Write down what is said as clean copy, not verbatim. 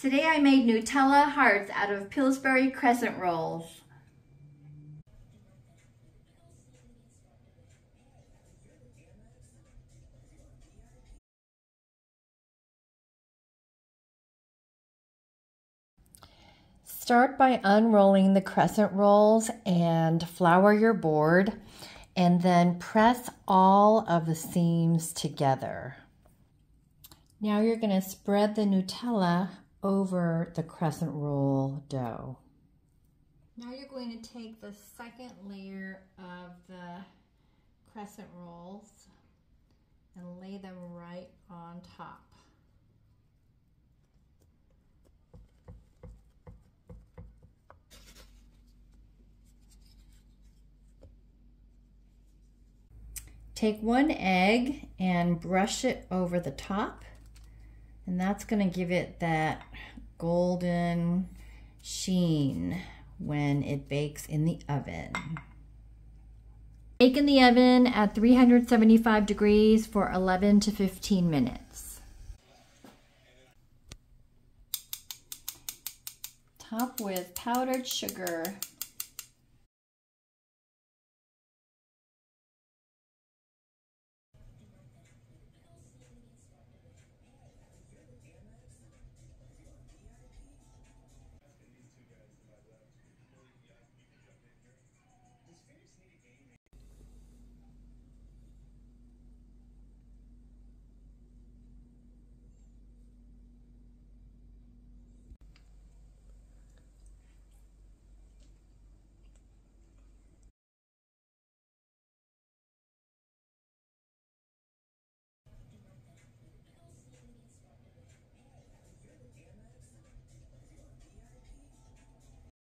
Today I made Nutella hearts out of Pillsbury Crescent rolls. Start by unrolling the crescent rolls and flour your board, and then press all of the seams together. Now you're going to spread the Nutella over the crescent roll dough. Now you're going to take the second layer of the crescent rolls and lay them right on top. Take one egg and brush it over the top, and that's going to give it that golden sheen when it bakes in the oven. Bake in the oven at 375 degrees for 11 to 15 minutes. Top with powdered sugar.